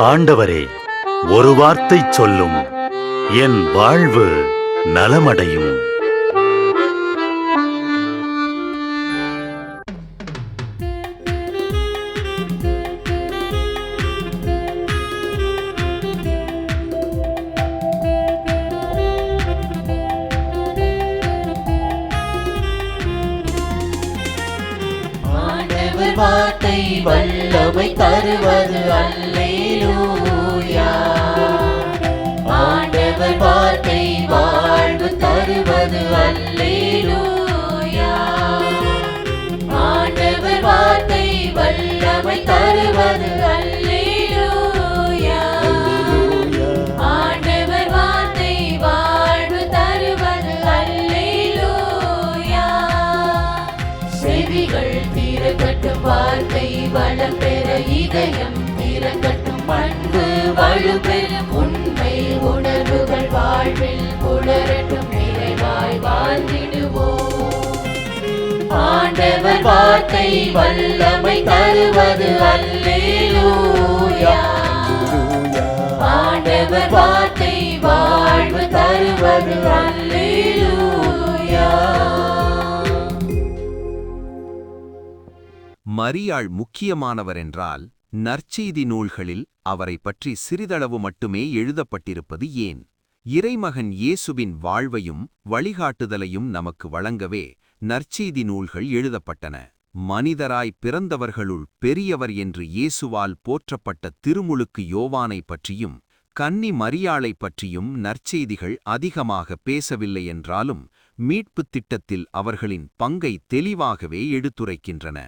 ஆண்டவரே, ஒரு வார்த்தை சொல்லும், என் வாழ்வு நலமடையும். ஆண்டவர் வார்த்தை வல்லமை தருவது அல்லேலூயா. ஆண்டவர் வார்த்தை வாழ்வு தருவது அல்லேலூயா. ஆண்டவர் வார்த்தை வல்லமை தருவது அல்லேலூயா. ஆண்டவர் வார்த்தை வாழ்வு தருவது அல்லேலூயா. செவிகள் திறக்கட்டும், வார்த்தை வளம் பெற இதயம் திறக்கட்டும், அன்பு வலுப்பெறும், உண்மை உணர்வுகள் வாழ்வில் புலரட்டும், நிறைவாய் வாழ்ந்திடுவோம். ஆண்டவர் வார்த்தை வல்லமை தருவது அல்லேலூயா. ஆண்டவர் வார்த்தை வாழ்வு தருவது அல்லேலூயா. மரியாள் முக்கியமானவர் என்றால் நற்செய்தி நூல்களில் அவரை பற்றி சிறிதளவு மட்டுமே எழுதப்பட்டிருப்பது ஏன்? இறைமகன் இயேசுவின் வாழ்வையும் வழிகாட்டுதலையும் நமக்கு வழங்கவே நற்செய்தி நூல்கள் எழுதப்பட்டன. மனிதராய் பிறந்தவர்களுள் பெரியவர் என்று இயேசுவால் போற்றப்பட்ட திருமுழுக்கு யோவானை பற்றியும் கன்னி மரியாளை பற்றியும் நற்செய்திகள் அதிகமாக பேசவில்லை என்றாலும் மீட்புத் திட்டத்தில் அவர்களின் பங்கை தெளிவாகவே எடுத்துரைக்கின்றன.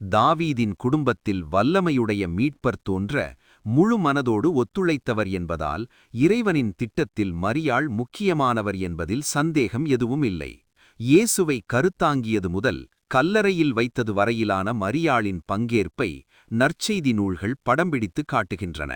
தாவீதின் குடும்பத்தில் வல்லமையுடைய மீட்பர் தோன்ற முழு மனதோடு ஒத்துழைத்தவர் என்பதால் இறைவனின் திட்டத்தில் மரியாள் முக்கியமானவர் என்பதில் சந்தேகம் எதுவும் இல்லை. இயேசுவை கருத்தாங்கியது முதல் கல்லறையில் வைத்தது வரையிலான மரியாளின் பங்கேற்பை நற்செய்தி நூல்கள் படம்பிடித்து காட்டுகின்றன.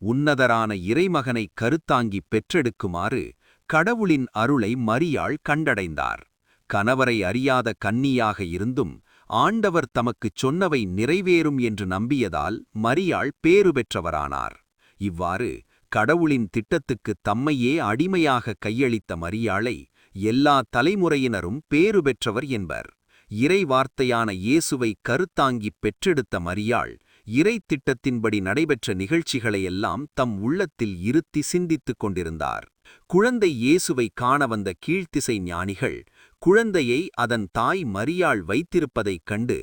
உன்னதரான இறைமகனை கருத்தாங்கி பெற்றெடுக்குமாறு கடவுளின் அருளை மரியாள் கண்டடைந்தார். கணவரை அறியாத கன்னியாக இருந்தும் ஆண்டவர் தமக்குச் சொன்னவை நிறைவேறும் என்று நம்பியதால் மரியாள் பேறு பெற்றவரானார். இவ்வாறு கடவுளின் திட்டத்துக்கு தம்மையே அடிமையாக கையளித்த மரியாளை எல்லா தலைமுறையினரும் பேறு பெற்றவர் என்பர். இறை வார்த்தையான இயேசுவை கருத்தாங்கிப் பெற்றெடுத்த மரியாள் இறை திட்டத்தின்படி நடைபெற்ற நிகழ்ச்சிகளையெல்லாம் தம் உள்ளத்தில் இருத்தி சிந்தித்துக் கொண்டிருந்தார். குழந்தை இயேசுவை காண வந்த கீழ்த்திசை ஞானிகள் குழந்தையை அதன் தாய் மரியாள் வைத்திருப்பதைக் கண்டு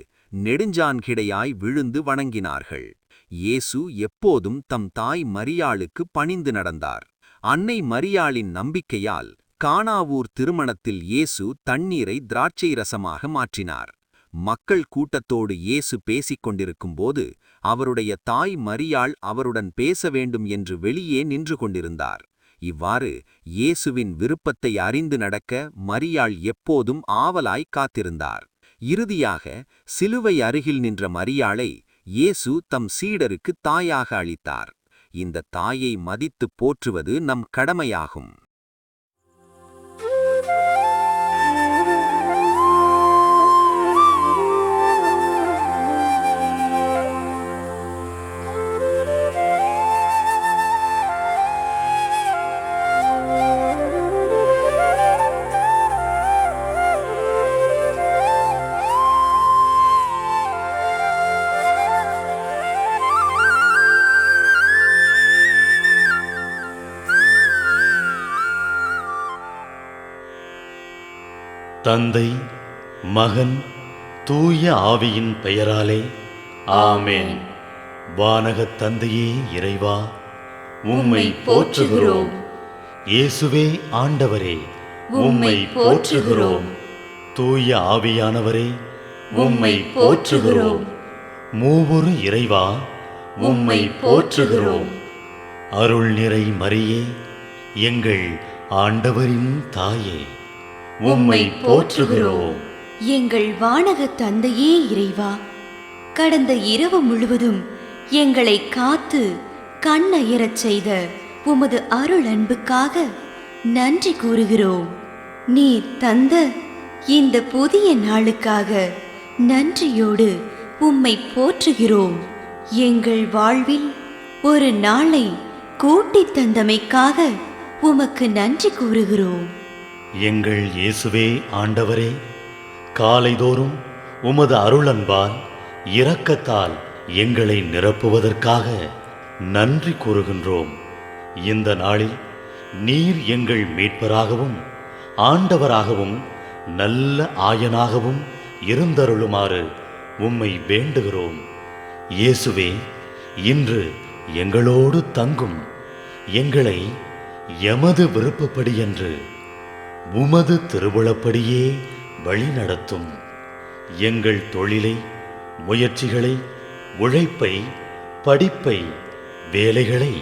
நெடுஞ்சான்கிடையாய் விழுந்து வணங்கினார்கள். இயேசு எப்போதும் தம் தாய் மரியாளுக்கு பணிந்து நடந்தார். அன்னை மரியாளின் நம்பிக்கையால் கானாவூர் திருமணத்தில் இயேசு தண்ணீரை திராட்சை ரசமாக மாற்றினார். மக்கள் கூட்டத்தோடு இயேசு பேசிக் கொண்டிருக்கும்போது அவருடைய தாய் மரியாள் அவருடன் பேச வேண்டும் என்று வெளியே நின்று கொண்டிருந்தார். இவ்வாறு இயேசுவின் விருப்பத்தை அறிந்து நடக்க மரியாள் எப்போதும் ஆவலாய் காத்திருந்தார். இறுதியாக சிலுவை அருகில் நின்ற மரியாளை இயேசு தம் சீடருக்கு தாயாக அளித்தார். இந்த தாயை மதித்துப் போற்றுவது நம் கடமையாகும். தந்தை, மகன், தூய ஆவியின் பெயராலே ஆமென். வானகத் தந்தையே இறைவா, உம்மை போற்றுகிறோம். இயேசுவே ஆண்டவரே, உம்மை போற்றுகிறோம். தூய ஆவியானவரே, உம்மை போற்றுகிறோம். மூவொரு இறைவா, உம்மை போற்றுகிறோம். அருள் நிறை மரியே, எங்கள் ஆண்டவரின் தாயே, உம்மை போற்றுகிறோம். எங்கள் வானகத் தந்தையே இறைவா, கடந்த இரவு முழுவதும் எங்களை காத்து கண்ணயரச் செய்த உமது அருள் அன்புக்காக நன்றி கூறுகிறோம். நீர் தந்த இந்த புதிய நாளுக்காக நன்றியோடு உம்மை போற்றுகிறோம். எங்கள் வாழ்வில் ஒரு நாளை கூட்டித் தந்தமைக்காக உமக்கு நன்றி கூறுகிறோம். எங்கள் இயேசுவே ஆண்டவரே, காலைதோறும் உமது அருளன்பால் இரக்கத்தால் எங்களை நிரப்புவதற்காக நன்றி கூறுகின்றோம். இந்த நாளில் நீர் எங்கள் மீட்பராகவும் ஆண்டவராகவும் நல்ல ஆயனாகவும் இருந்தருளுமாறு உம்மை வேண்டுகிறோம். இயேசுவே, இன்று எங்களோடு தங்கும். எங்களை எமது விருப்பப்படியன்று உமது திருவுளப்படியே வழிநடத்தும். எங்கள் தொழிலை, முயற்சிகளை, உழைப்பை, படிப்பை, வேலைகளை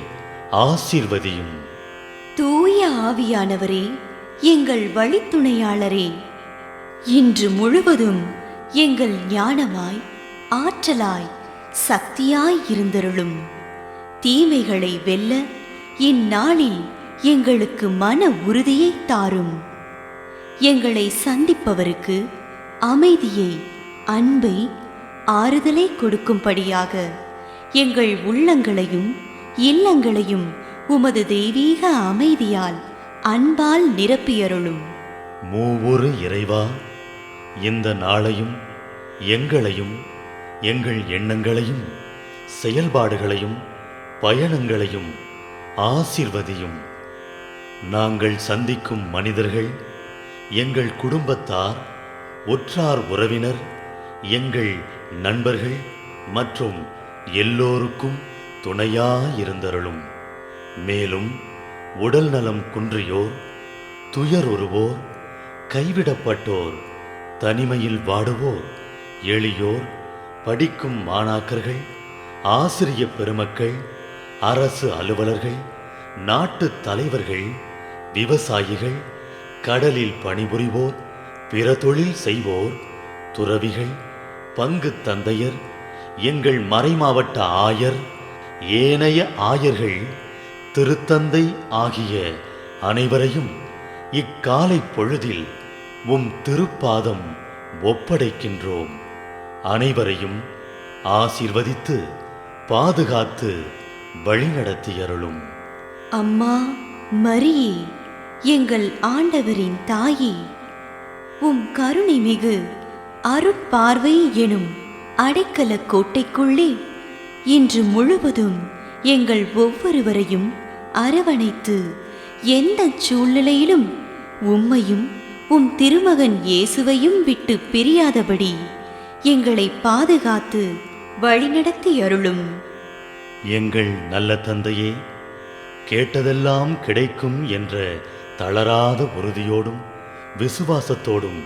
ஆசீர்வதியும். தூய ஆவியானவரே, எங்கள் வழித்துணையாளரே, இன்று முழுவதும் எங்கள் ஞானமாய், ஆற்றலாய், சக்தியாய் இருந்தருளும். தீமைகளை வெல்ல இந்நாளில் எங்களுக்கு மன உறுதியை தாரும். எங்களை சந்திப்பவருக்கு அமைதியை, அன்பை, ஆறுதலை கொடுக்கும்படியாக எங்கள் உள்ளங்களையும் இல்லங்களையும் உமது தெய்வீக அமைதியால், அன்பால் நிரப்பியருளும். மூவொரு இறைவா, இந்த நாளையும் எங்களையும் எங்கள் எண்ணங்களையும் செயல்பாடுகளையும் பயணங்களையும் ஆசீர்வதியும். நாங்கள் சந்திக்கும் மனிதர்கள், எங்கள் குடும்பத்தார், உற்றார் உறவினர், எங்கள் நண்பர்கள் மற்றும் எல்லோருக்கும் துணையாயிருந்தருளும். மேலும் உடல் நலம் குன்றியோர், துயருறுவோர், கைவிடப்பட்டோர், தனிமையில் வாடுவோர், எளியோர், படிக்கும் மாணாக்கர்கள், ஆசிரிய பெருமக்கள், அரசு அலுவலர்கள், நாட்டு தலைவர்கள், விவசாயிகள், கடலில் பணிபுரிவோர், பிற தொழில் செய்வோர், துறவிகள், பங்கு தந்தையர், எங்கள் மறைமாவட்ட ஆயர், ஏனைய ஆயர்கள், திருத்தந்தை ஆகிய அனைவரையும் இக்காலை பொழுதில் உம் திருப்பாதம் ஒப்படைக்கின்றோம். அனைவரையும் ஆசீர்வதித்து பாதுகாத்து வழிநடத்தியருளும். அம்மா மரியே, எங்கள் ஆண்டவரின் தாயே, உம் கருணை மிகு அருட்பார்வை எனும் அடைக்கல கோட்டைக்குள்ளே இன்று முழுவதும் எங்கள் ஒவ்வொருவரையும் அரவணைத்து எந்த சூழ்நிலையிலும் உம்மையும் உம் திருமகன் இயேசுவையும் விட்டு பிரியாதபடி எங்களை பாதுகாத்து வழிநடத்தி அருளும். எங்கள் நல்ல தந்தையே, கேட்டதெல்லாம் கிடைக்கும் என்ற தளராத உறுதியோடும் விசுவாசத்தோடும்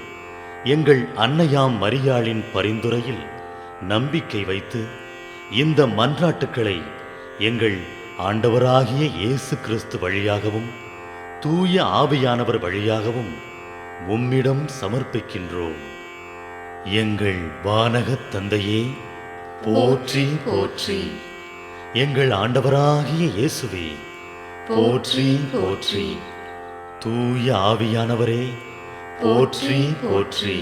எங்கள் அன்னையாம் மரியாளின் பரிந்துரையில் நம்பிக்கை வைத்து இந்த மன்றாட்டுக்களை எங்கள் ஆண்டவராகிய இயேசு கிறிஸ்து வழியாகவும் தூய ஆவியானவர் வழியாகவும் உம்மிடம் சமர்ப்பிக்கின்றோம். எங்கள் வானகத் தந்தையே, போற்றி போற்றி. எங்கள் ஆண்டவராகிய இயேசுவே, போற்றி போற்றி. தூய ஆவியானவரே, போற்றி போற்றி.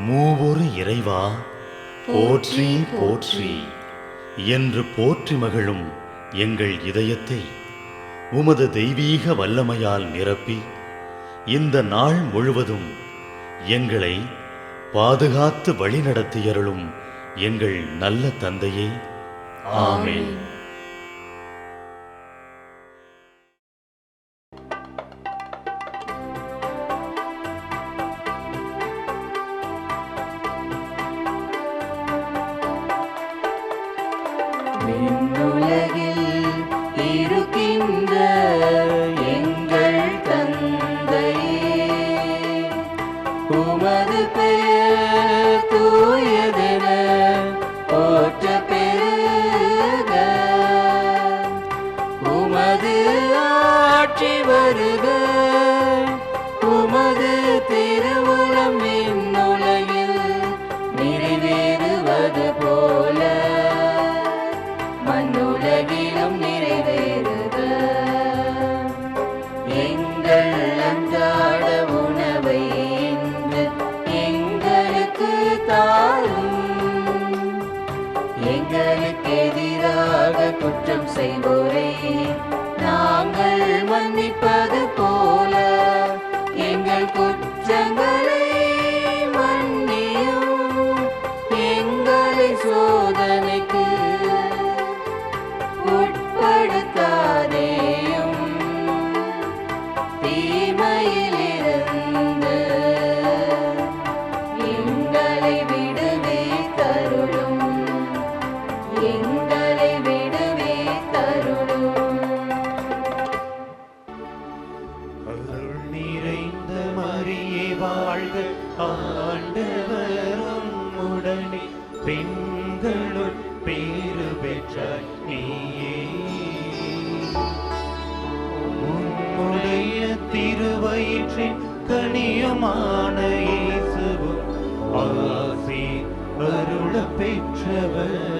மூவொரு இறைவா, போற்றி போற்றி என்று போற்றி மகிழும் எங்கள் இதயத்தை உமது தெய்வீக வல்லமையால் நிரப்பி இந்த நாள் முழுவதும் எங்களை பாதுகாத்து வழிநடத்தியருளும் எங்கள் நல்ல தந்தையே. ஆமென். விண்ணுலகில் இருக்கின்ற எங்கள் தந்தையே, உமது பெயர் தூயதென போற்ற பெறுக. உமது ஆட்சி வருக. உமது திருவுளம் விண்ணுலகில் நிறைவேறுவது போல மண்ணுலகிலும் நிறைவேறுக. எங்கள் அன்றாட உணவை இன்று எங்களுக்கு தாரும். எங்களுக்கு எதிராக குற்றம் செய்வோரை நாங்கள் மன்னிப்பது போல எங்கள் குற்றங்களை மன்னியும். எங்களை சோதனைக்கு உட்படுத்தாதேயும், தீமையிலிருந்து எங்களை விடுவித்தருளும். எங்களை விடுவித்தருளும். அருள் நிறைந்த மரியே வாழ்க, ஆண்டவரும் உடனே பெண்களுள் பேறு பெற்றாய் நீயே. உம்முடைய திருவயிற்றின் கனியுமான இயேசுவும் ஆசி அருளப் பெற்றவர்.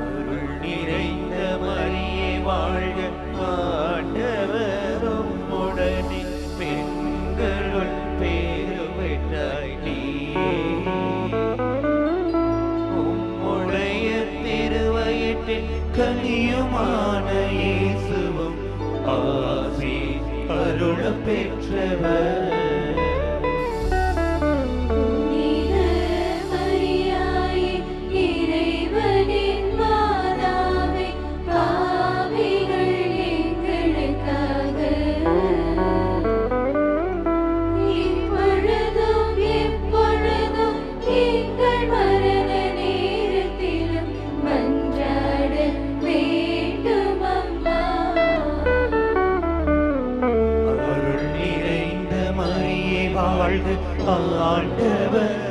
அருள் நிறைந்த மரியே வாழ்க, ஆண்டவரும் உடனே பெண்களுள் பேறு பெற்றாய் நீயே. உம்முடைய திருவயிற்றின் கனியுமான இயேசுவும் ஆசி அருளப் பெற்றவர். அருள் நிறைந்த மரியே வாழ்க, ஆண்டவர்